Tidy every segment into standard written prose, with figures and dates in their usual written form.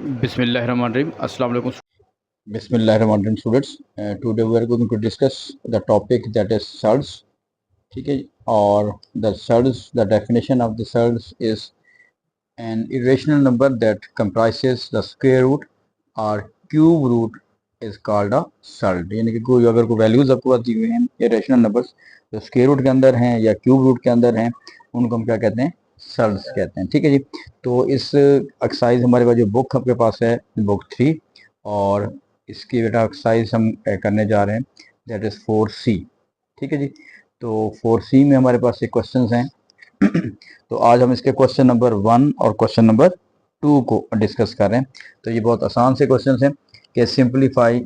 Bismillahirrahmanirrahim. Assalamu alaikum. Bismillahirrahmanirrahim students. Today we are going to discuss the topic that is surds. ठीक है, और the surds, the definition of the surds is an irrational number that comprises the square root or cube root is called a surd. यानी कि कोई अगर कोई values आपको पास दी हुई हैं irrational numbers जो स्क्वायर रूट के अंदर हैं या क्यूब रूट के अंदर हैं, उनको हम क्या कहते हैं? सर्ड्स कहते हैं। ठीक है जी। तो इस एक्सरसाइज हमारे पास जो बुक आपके पास है बुक 3, और इसकी बेटा एक्सरसाइज हम करने जा रहे हैं दैट इज 4C। ठीक है जी। तो 4C में हमारे पास ये क्वेश्चंस हैं। तो आज हम इसके क्वेश्चन नंबर 1 और क्वेश्चन नंबर 2 को डिस्कस कर रहे हैं। तो ये बहुत आसान से क्वेश्चंस हैं कि simplify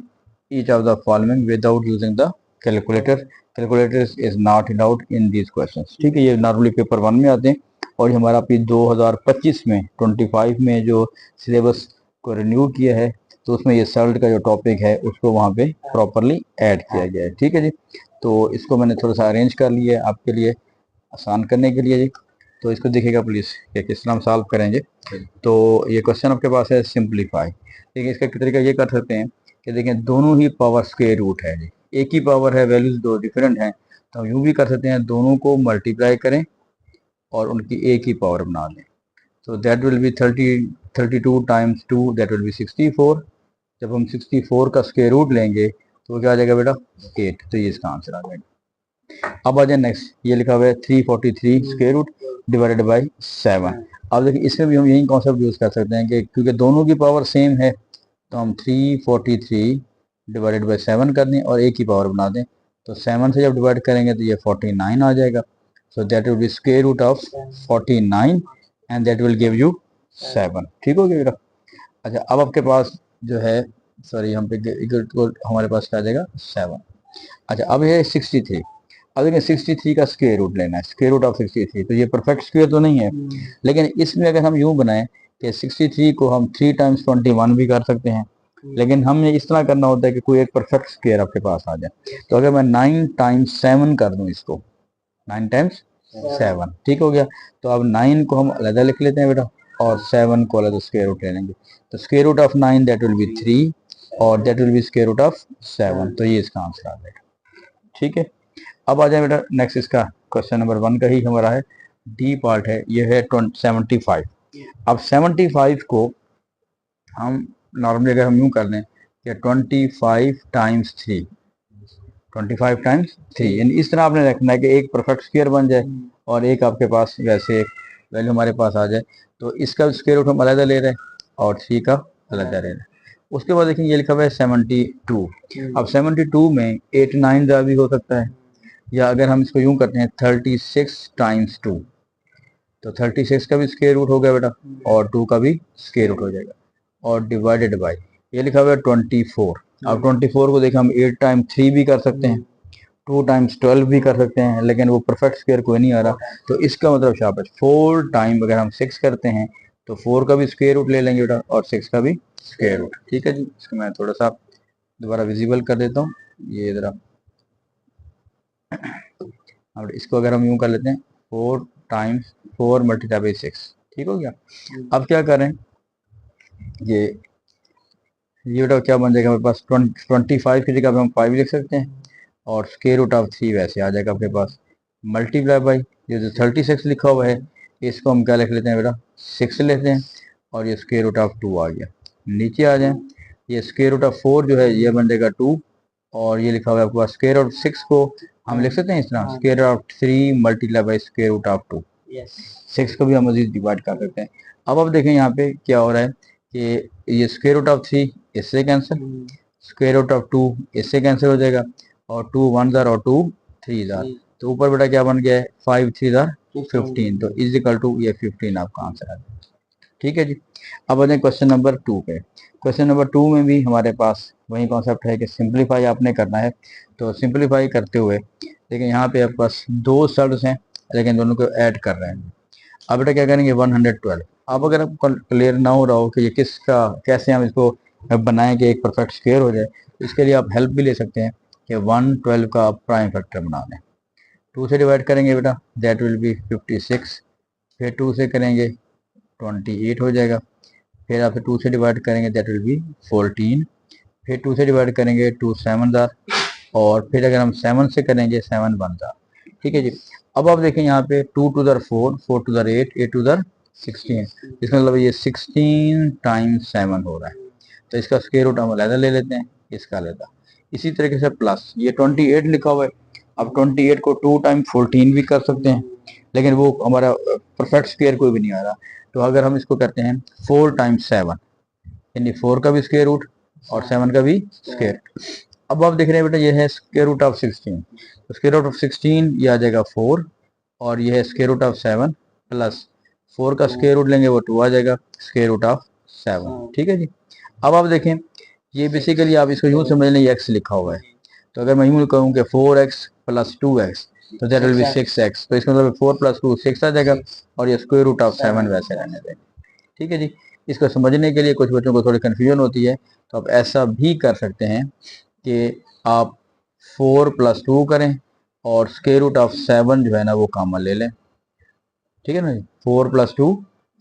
each of the following without using the calculator. Calculator is not allowed in these questions. ठीक है, ये नॉर्मली पेपर 1 में आते हैं, और हमारा अभी 2025 में 25 में जो सिलेबस को रिन्यू किया है, तो उसमें ये सर्ड का जो टॉपिक है उसको वहाँ पे प्रॉपरली ऐड किया गया है। ठीक है जी। तो इसको मैंने थोड़ा सा अरेंज कर लिया है आपके लिए आसान करने के लिए जी। तो इसको देखिएगा प्लीज़ कि किस तरह हम सॉल्व करेंगे। तो ये क्वेश्चन आपके पास है सिंप्लीफाई। देखिए इसका तरीका ये कर सकते हैं कि देखें दोनों ही पावर स्क्वायर रूट है जी, एक ही पावर है, वैल्यूज दो डिफरेंट हैं, तो हम यूँ भी कर सकते हैं दोनों को मल्टीप्लाई करें और उनकी एक ही पावर बना दें। तो that will B 32 times 2 that will B 64। जब हम 64 का स्क्वायर रूट लेंगे तो क्या आ जाएगा बेटा? 8। तो ये इसका आंसर आ जाएगा। अब आ जाए नेक्स्ट, ये लिखा हुआ है 343 स्क्वायर रूट डिवाइडेड बाई 7। अब देखिए इसमें भी हम यही कॉन्सेप्ट यूज कर सकते हैं कि क्योंकि दोनों की पावर सेम है, तो हम 343 डिवाइडेड बाई 7 कर दें और एक ही पावर बना दें। तो 7 से जब डिवाइड करेंगे तो ये 49 आ जाएगा। So that will be square root of 49 and that will give you 7। ठीक हो गया बेटा? अच्छा, अब आपके पास जो है, सॉरी हम पे हमारे पास क्या आ जाएगा? 7। अच्छा, अब है 63। अब देखिए 63 का स्क्वायर रूट लेना है, स्क्वायर रूट ऑफ 63। तो ये परफेक्ट स्क्वायर तो नहीं है, लेकिन इसमें अगर हम यूं बनाएं कि 63 को हम 3 टाइम्स 21 भी कर सकते हैं, लेकिन हमें इस तरह करना होता है कि कोई एक परफेक्ट स्क्वायर आपके पास आ जाए। तो अगर मैं 9 टाइम्स 7 कर दूं इसको, 9 टाइम्स 7, ठीक हो गया। तो अब 9 को हम अलग लिख लेते हैं बेटा, और 7 को अलग स्क्वायर रूट ले लेंगे। तो square root of 9 that will be 3 और that will be square root of 7। तो ये इसका आंसर आ जाएगा। ठीक है, अब आ जाए बेटा नेक्स्ट, इसका क्वेश्चन नंबर 1 का ही हमारा है, डी पार्ट है, ये है 75। अब 75 को हम नॉर्मली अगर हम यूं कर लें कि 25 टाइम्स 3, 25 टाइम्स 3, यानी इस तरह आपने रखना है कि एक परफेक्ट स्क्वायर बन जाए और एक आपके पास वैसे वैल्यू हमारे पास आ जाए। तो इसका स्क्वायर रूट हम अलग ले रहे हैं और 3 का अलग ले रहे हैं। उसके बाद देखिए ये लिखा हुआ है 72। अब 72 में 8 9 भी हो सकता है, या अगर हम इसको यूं करते हैं 36 टाइम्स 2, तो 36 का भी स्क्वायर रूट हो गया बेटा और 2 का भी स्क्वायर रूट हो जाएगा, और डिवाइडेड बाय ये लिखा हुआ है 24। अब 24 को देखिए हम 8 टाइम 3 भी कर सकते हैं, 2 टाइम्स 12 भी कर सकते हैं, लेकिन वो परफेक्ट स्क्वायर कोई नहीं आ रहा। तो इसका मतलब शाबाश 4 टाइम अगर हम 6 करते हैं तो 4 का भी स्क्वायर रूट ले लेंगे बेटा और 6 का भी स्क्वायर रूट। ठीक है जी, इसको मैं थोड़ा सा दोबारा विजिबल कर देता हूँ, ये जरा। अब इसको अगर हम यूं कर लेते हैं 4 टाइम्स 4 मल्टीप्लाई बाई 6, ठीक हो गया। अब क्या करें, ये बेटा क्या बन जाएगा हमारे पास? 25 की जगह पे हम 5 लिख सकते हैं, और स्क्वायर रूट ऑफ 3 वैसे आ जाएगा आपके पास, मल्टीप्लाई बाई ये जो 36 लिखा हुआ है इसको हम क्या लिख लेते हैं बेटा? 6 लेते हैं, और ये स्क्वायर रूट ऑफ 2 आ गया। नीचे आ जाए, ये स्क्वायर रूट ऑफ 4 जो है ये बन जाएगा 2, और ये लिखा हुआ है आपके पास स्क्वायर रूट 6 को हम लिख सकते हैं इस तरह, square of 3 multiply by square root of 2। 6 को भी हम मजीद डिवाइड कर सकते हैं। अब देखें यहाँ पे क्या हो रहा है कि ये स्क्वायर रूट ऑफ 3 इससे कैंसिल, स्क्वायर रूट ऑफ 2 इससे कैंसिल हो जाएगा, और 2 1 जार और 2 3 जार, तो ऊपर बेटा क्या बन गया है? 5 3 जार 15, तो इज इक्वल टू ये 15 आपका आंसर है। ठीक है जी। अब आ जाए क्वेश्चन नंबर 2 पे। क्वेश्चन नंबर 2 में भी हमारे पास वही कॉन्सेप्ट है कि सिंप्लीफाई आपने करना है। तो सिंप्लीफाई करते हुए देखिए यहाँ पे आपके पास 2 सर्ड्स हैं, लेकिन दोनों को ऐड कर रहे हैं। अब बेटा क्या करेंगे 112। अब अगर आपको क्लियर ना हो रहा हो कि ये किसका कैसे हम इसको बनाएं कि एक परफेक्ट स्क्वायर हो जाए, तो इसके लिए आप हेल्प भी ले सकते हैं कि 112 का आप प्राइम फैक्टर बना दें। 2 से डिवाइड करेंगे बेटा दैट विल बी 56, फिर 2 से करेंगे 28 हो जाएगा, फिर आप 2 से डिवाइड करेंगे दैट विल बी 14, फिर 2 से डिवाइड करेंगे 2 7 जार, और फिर अगर हम 7 से करेंगे 7 1 जार। ठीक है जी। अब आप देखें यहाँ पे 2 टू दर 4, 4 टू दर 8, 8 टू दर 16, इसका मतलब ये 16 टाइम्स 7 हो रहा है। तो इसका स्क्वायर रूट हम अलग ले लेते हैं, इसका अलग। इसी तरीके से प्लस ये 28 लिखा हुआ है, अब 28 को 2 टाइम 14 भी कर सकते हैं, लेकिन वो हमारा परफेक्ट स्क्वायर कोई भी नहीं आ रहा। तो अगर हम इसको करते हैं 4 टाइम्स 7, यानी 4 का भी स्क्वायर रूट और 7 का भी स्क्वायर। अब आप देख रहे हैं बेटा ये है स्क्वायर रूट ऑफ 16, तो स्क्वायर रूट ऑफ 16 ये आ जाएगा 4, और ये है स्क्वायर रूट ऑफ 7 प्लस 4 का स्क्वायर रूट लेंगे वो 2 आ जाएगा स्क्वायर रूट ऑफ 7। ठीक है जी। अब आप देखें ये बेसिकली आप इसको यूँ समझ लें, एक्स लिखा हुआ है, तो अगर मैं यूँ कहूँ कि 4x प्लस 2x तो दैट विल बी 6x, तो इसका मतलब 4 प्लस 2 6 आ जाएगा, और ये स्क्वायर रूट ऑफ 7 वैसे रहने दें। ठीक है जी। इसको समझने के लिए कुछ बच्चों को थोड़ी कन्फ्यूजन होती है, तो आप ऐसा भी कर सकते हैं कि आप 4 प्लस 2 करें और स्क्वायर रूट ऑफ 7 जो है ना वो कॉमन ले लें। ठीक है ना जी। 4 प्लस 2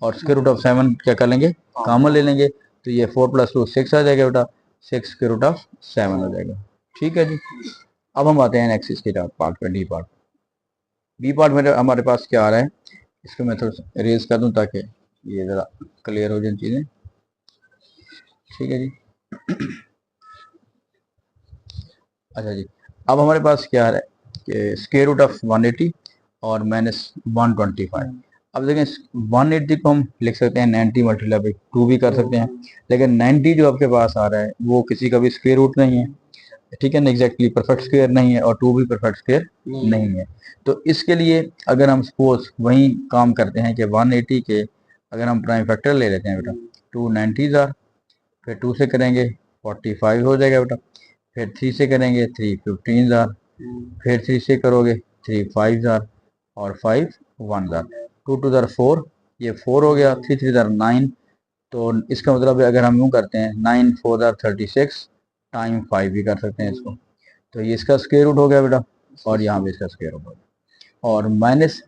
और स्क्वायर रूट ऑफ 7 क्या कर लेंगे, कॉमन ले लेंगे, तो ये 4 प्लस 2 6 आ जाएगा बेटा, 6 स्क्वायर रूट ऑफ 7 हो जाएगा। ठीक है जी। अब हम आते हैं नेक्स्ट इसके पार्ट पे, डी पार्ट। बी पार्ट में हमारे पास क्या आ रहा है, इसको मैं थोड़ा सा रेज कर दूं ताकि ये ज़रा क्लियर हो जाए चीज़ें। ठीक है जी। अच्छा जी। अब हमारे पास क्या आ रहा है कि स्क्वायर रूट ऑफ 180 और माइनस 125। अब देखें 180 को हम लिख सकते हैं 90 मल्टीप्लाई बाई 2 भी कर सकते हैं, लेकिन 90 जो आपके पास आ रहा है वो किसी का भी स्क्वायर रूट नहीं है। ठीक है ना, एग्जैक्टली परफेक्ट स्क्वायर नहीं है, और 2 भी परफेक्ट स्क्वायर नहीं है। तो इसके लिए अगर हम सपोज वही काम करते हैं कि 180 के अगर हम प्राइम फैक्टर ले लेते हैं बेटा, 2 90s आर, फिर 2 से करेंगे 45 हो जाएगा बेटा, फिर 3 से करेंगे 3 15 आर, फिर 3 से करोगे 3 5 आर, और 5 1 आर, 2 टू दर 4, ये 4 हो गया, 3 3 दर 9, तो इसका मतलब अगर हम यूँ करते हैं 9 4 दर 36 टाइम 5 भी कर सकते हैं इसको, तो ये इसका स्क्वायर रूट हो गया बेटा, और यहाँ पे इसका स्क्वायर रूट हो गया। और माइनस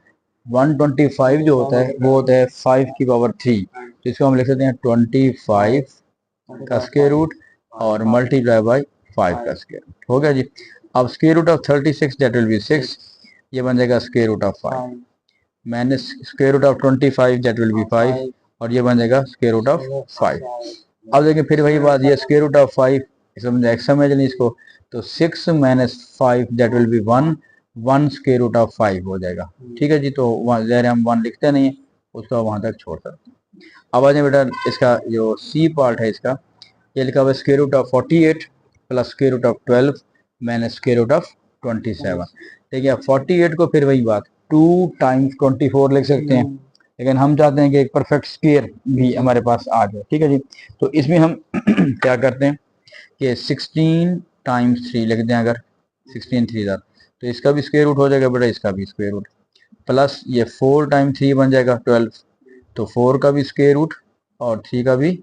125 जो होता है वो होता है 5 की पावर 3, तो इसको हम लिख सकते हैं 25 का स्क्वायर रूट और मल्टीप्लाई बाई 5 का स्क्वायर रूट हो गया जी। अब square root of 36 that will be 6, ये बन जाएगा square root of 5, minus square root of 25 that will be 5, और ये बन जाएगा स्क्वायर रूट ऑफ 5। अब देखिए फिर वही बात, ये स्क्वायर रूट ऑफ 5 समझ लें इसको, तो 6 minus 5 that will be 1, 1 square root of 5 हो जाएगा। ठीक है जी। तो ज़ाहिर हम 1 लिखते नहीं है, उसको वहाँ तक छोड़ सकते हैं। अब आ जाए बेटा इसका जो सी पार्ट है इसका, ये लिखा हुआ है square root of 48 plus square root of 12 minus square root of 27। देखिए 48 को फिर वही बात 2 टाइम्स 24 लिख सकते हैं, लेकिन हम चाहते हैं कि एक परफेक्ट स्क्वायर भी हमारे पास आ जाए। ठीक है जी। तो इसमें हम क्या करते हैं कि 16 टाइम्स 3 लिख दें, अगर 16 3 ज़ार, तो इसका भी स्क्वायर रूट हो जाएगा बेटा, इसका भी स्क्वायर रूट, प्लस ये 4 टाइम 3 बन जाएगा 12, तो 4 का भी स्क्वायर रूट और 3 का भी,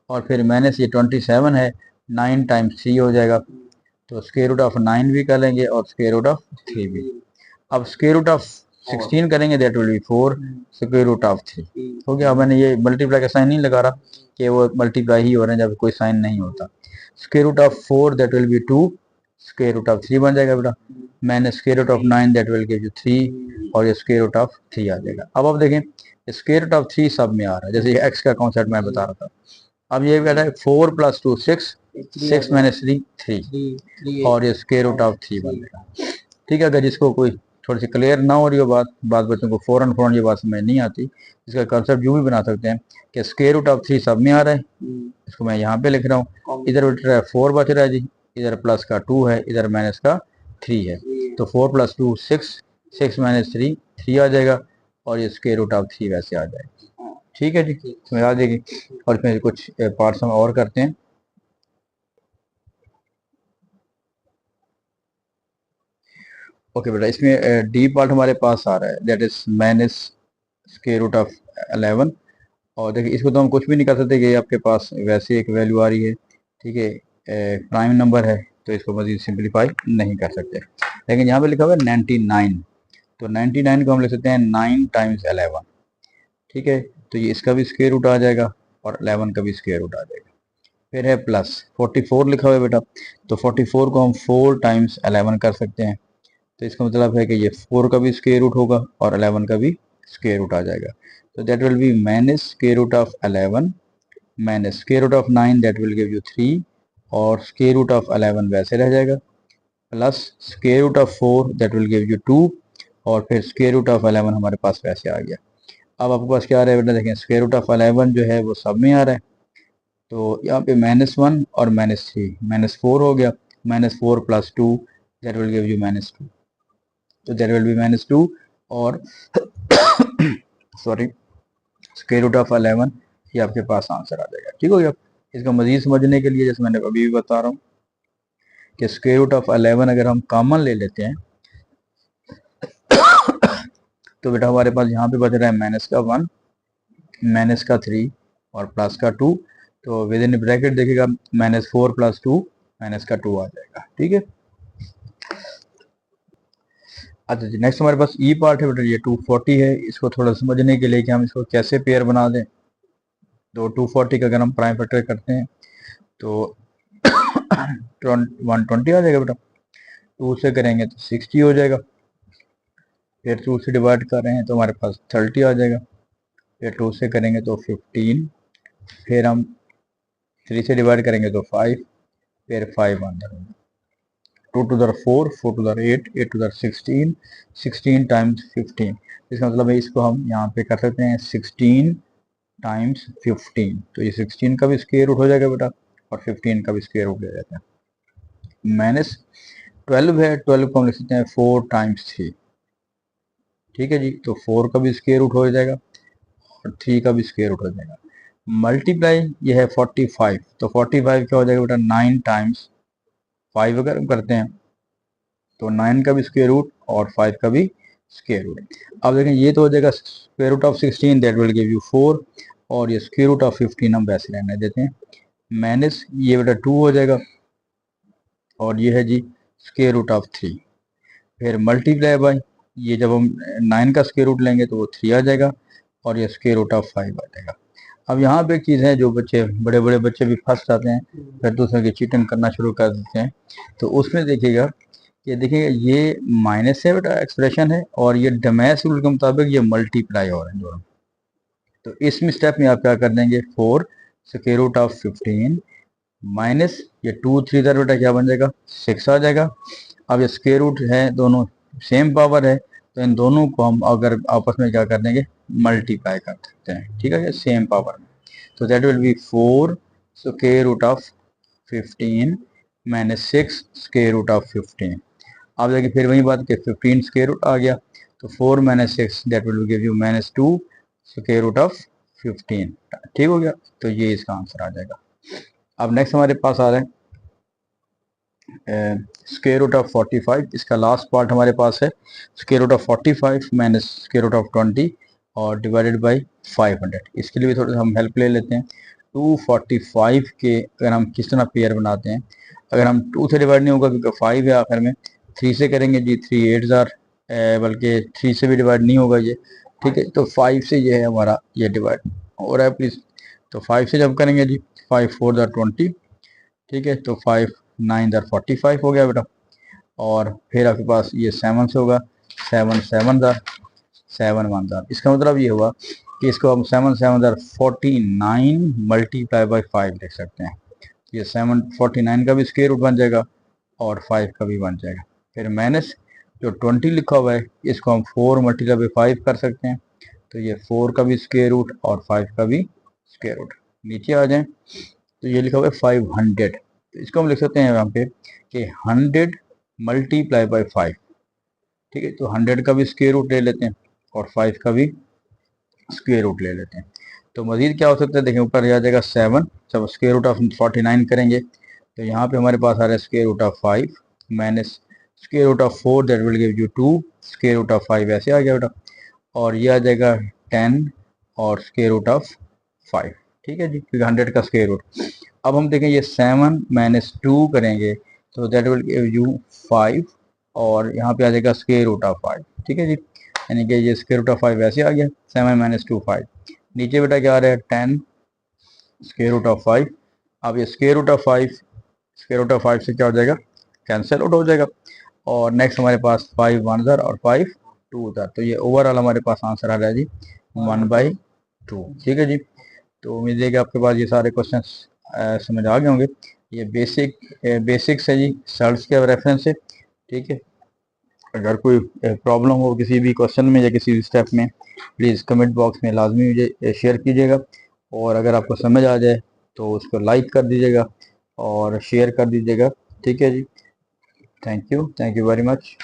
और फिर माइनस ये 27 है, 9 टाइम्स 3 हो जाएगा, तो स्क्वायर रूट ऑफ 9 भी कर लेंगे और स्क्वायर रूट ऑफ 3 भी। अब स्क्वायर रूट ऑफ 16 करेंगे that will be 4 square root of 3 हो गया। अब मैंने ये मल्टीप्लाई का साइन नहीं लगा रहा कि वो मल्टीप्लाई ही हो रहे हैं जब कोई साइन नहीं होता। Square root of 4 that will be 2 square root of 3 बन जाएगा बेटा, मैंने square root of 9 that will give you 3, और ये स्क्वायर रूट ऑफ 3 आ जाएगा। अब आप देखें स्क्वायर रूट ऑफ 3 सब में आ रहा है, जैसे एक्स का कॉन्सेप्ट मैं बता रहा था। अब ये कहता है 4 प्लस 2 6, 6 माइनस 3 3, और ये स्क्वायर रूट ऑफ 3 बन जाएगा। ठीक है। अगर जिसको कोई थोड़ी सी क्लियर ना हो रही हो बात बच्चों को फौरन ये बात समझ नहीं आती, इसका कंसेप्ट यूँ भी बना सकते हैं कि स्क्वायर रूट ऑफ 3 सब में आ रहा है, इसको मैं यहाँ पे लिख रहा हूँ, इधर बच रहा है 4 बच रहा है जी, इधर प्लस का 2 है, इधर माइनस का 3 है, तो 4 प्लस 2 6, 6 माइनस 3 3 आ जाएगा, और ये स्क्वायर रूट ऑफ 3 वैसे आ जाएगा। ठीक है जी, समझ आ जाएगी। और इसमें कुछ पार्ट्स हम और करते हैं। ओके बेटा, इसमें डी पार्ट हमारे पास आ रहा है that is minus square root of 11, और देखिए इसको तो हम कुछ भी नहीं कर सकते कि आपके पास वैसे एक वैल्यू आ रही है। ठीक है, प्राइम नंबर है तो इसको मजीद सिंप्लीफाई नहीं कर सकते, लेकिन यहाँ पे लिखा हुआ है 99, तो 99 को हम लिख सकते हैं 9 टाइम्स 11। ठीक है, तो ये इसका भी स्क्वायर रूट आ जाएगा, और 11 का भी स्क्वायर रूट आ जाएगा। फिर है प्लस 44 लिखा हुआ है बेटा, तो 44 को हम 4 टाइम्स 11 कर सकते हैं, तो इसका मतलब है कि ये 4 का भी स्क्वायर रूट होगा और 11 का भी स्क्वायर रूट आ जाएगा। तो that will be minus square root of 11 minus square root of 9, that will give you 3, और स्क्वायर रूट ऑफ 11 वैसे रह जाएगा, plus square root of 4 that will give you 2, और फिर स्क्वायर रूट ऑफ 11 हमारे पास वैसे आ गया। अब आपके पास क्या आ रहा है बेटा, देखें स्क्वायर रूट ऑफ 11 जो है वो सब में आ रहा है, तो यहाँ पे -1 और -3, -4 हो गया, -4 plus 2 that will give you -2, तो दैट विल बी -2, और सॉरी स्क्वायर रूट ऑफ 11, ये आपके पास आंसर आ जाएगा। ठीक हो गया। इसको मजीद समझने के लिए जैसे मैंने अभी भी बता रहा हूँ कि स्क्वायर रूट ऑफ 11 अगर हम कॉमन ले लेते हैं तो बेटा हमारे पास यहाँ पे बच रहा है -1 -3 और +2, तो विद इन ब्रैकेट देखिएगा -4 + 2 -2 आ जाएगा। ठीक है। अच्छा जी, नेक्स्ट हमारे पास ई पार्ट है बेटा, ये 240 है। इसको थोड़ा समझने के लिए कि हम इसको कैसे पेयर बना दें, तो 240 का अगर हम प्राइम फैक्टर करते हैं तो 120 आ जाएगा बेटा, 2 से करेंगे तो 60 हो जाएगा, फिर 2 से डिवाइड कर रहे हैं तो हमारे पास 30 आ जाएगा, फिर 2 से करेंगे तो 15, फिर हम 3 से डिवाइड करेंगे तो 5, फिर 5 अंदर होगा, 2 to the 4, 4 to the 8, 8 to the 16, 16 times 15, इसका मतलब है इसको हम यहाँ पे कर सकते हैं 16 टाइम्स 15, तो ये 16 का भी स्क्वायर रूट हो जाएगा बेटा और 15 का भी स्क्वायर रूट हो जाता है। -12 है, 12 को हम लिख सकते हैं 4 टाइम्स 3, ठीक है जी, तो 4 का भी स्क्वायर रूट हो जाएगा और 3 का भी स्क्वायर रूट हो जाएगा। मल्टीप्लाई ये है 45, तो 45 क्या हो जाएगा बेटा 9 टाइम्स 5 अगर हम करते हैं तो 9 का भी स्क्वायर रूट और 5 का भी स्क्वायर रूट। अब देखें ये तो हो जाएगा square root of 16 that will give you 4, और ये स्क्वायर रूट ऑफ 15 हम वैसे रहने देते हैं, माइनस ये बेटा 2 हो जाएगा और ये है जी स्क्वायर रूट ऑफ 3, फिर मल्टीप्लाई बाय ये जब हम 9 का स्क्वायर रूट लेंगे तो वो 3 आ जाएगा और ये स्क्वायर रूट ऑफ 5 आ जाएगा। अब यहाँ पे एक चीज़ है, जो बच्चे बड़े बड़े बच्चे भी फंस जाते हैं, फिर दूसरे की चीटिंग करना शुरू कर देते हैं, तो उसमें देखिएगा ये देखिएगा ये माइनस से बेटा एक्सप्रेशन है और ये डमेस रूल के मुताबिक ये मल्टीप्लाई हो रहे हैं दोनों, तो इस स्टेप में आप क्या कर देंगे 4 स्क्वायर रूट ऑफ 15 माइनस ये 2 3 इधर बेटा क्या बन जाएगा 6 आ जाएगा। अब ये स्क्वायर रूट है, दोनों सेम पावर है, तो इन दोनों को हम अगर आपस में क्या कर देंगे मल्टीप्लाई कर सकते हैं, ठीक है, सेम पावर में, तो that will be 4 square root of 15 minus 6 square root of 15। अब देखिए फिर वही बात कि 15 स्क्वायर रूट आ गया, तो 4 minus 6 that will give you -2 square root of 15, ठीक हो गया, तो ये इसका आंसर आ जाएगा। अब नेक्स्ट हमारे पास आ रहा है स्क्वायर रूट ऑफ 45, इसका लास्ट पार्ट हमारे पास है square root of 45 minus square root of 20 और डिवाइडेड बाय 500। इसके लिए भी थोड़ा सा हम हेल्प ले लेते हैं। 245 के अगर हम किस तरह पेयर बनाते हैं, अगर हम 2 से डिवाइड नहीं होगा क्योंकि 5 है आखिर में, 3 से करेंगे जी 3 8 बल्कि 3 से भी डिवाइड नहीं होगा ये, ठीक है, तो 5 से ये है हमारा ये डिवाइड हो रहा है प्लीज़, तो 5 से जब करेंगे जी 5 4 20, ठीक है, तो 5 9 45 हो गया बेटा, और फिर आपके पास ये 7 से होगा 7 7 7 1, इसका मतलब ये हुआ कि इसको हम 7 7 49 मल्टीप्लाई बाई 5 लिख सकते हैं, ये 749 का भी स्क्वायर रूट बन जाएगा और 5 का भी बन जाएगा। फिर माइनस जो 20 लिखा हुआ है इसको हम 4 मल्टीप्लाई बाई 5 कर सकते हैं, तो ये 4 का भी स्क्वायर रूट और 5 का भी स्क्वायर रूट। नीचे आ जाएं तो ये लिखा हुआ है 500, तो इसको हम लिख सकते हैं यहाँ पे कि 100 मल्टीप्लाई बाई 5, ठीक है, तो 100 का भी स्क्वायर रूट ले लेते हैं और 5 का भी स्क्वायर रूट ले लेते हैं, तो मजीद क्या हो सकता है, देखें ऊपर आ जाएगा 7, जब स्क्वायर रूट ऑफ 49 करेंगे तो यहाँ पे हमारे पास आ रहा है square root of 5 minus square root of 4 that will give you 2 square root of 5 ऐसे आ गया बेटा, और ये आ जाएगा 10 और स्क्वायर रूट ऑफ 5, ठीक है जी, क्योंकि 100 का स्क्वायर रूट। अब हम देखें ये 7 माइनस 2 करेंगे तो दैट विल गिव यू 5 और यहाँ पे आ जाएगा स्क्वायर रूट ऑफ 5, ठीक है जी, यानी कि ये स्क्वायर रूट ऑफ 5 ऐसे आ गया 7 माइनस 2 5। नीचे बेटा क्या आ रहा है 10 स्क्वायर रूट ऑफ 5। अब ये स्क्वायर रूट ऑफ 5 से क्या हो जाएगा, कैंसिल आउट हो जाएगा। और नेक्स्ट हमारे पास 5 वन ज़र और 5 टू ज़र, तो ये ओवरऑल हमारे पास आंसर आ रहा है जी 1/2। ठीक है जी। तो उम्मीद है कि आपके पास ये सारे क्वेश्चन समझ आ गए होंगे। ये बेसिक्स है जी सर्च के रेफरेंस से। ठीक है, अगर कोई प्रॉब्लम हो किसी भी क्वेश्चन में या किसी भी स्टेप में, प्लीज़ कमेंट बॉक्स में लाजमी मुझे शेयर कीजिएगा। और अगर आपको समझ आ जाए तो उसको लाइक कर दीजिएगा और शेयर कर दीजिएगा। ठीक है जी, थैंक यू वेरी मच।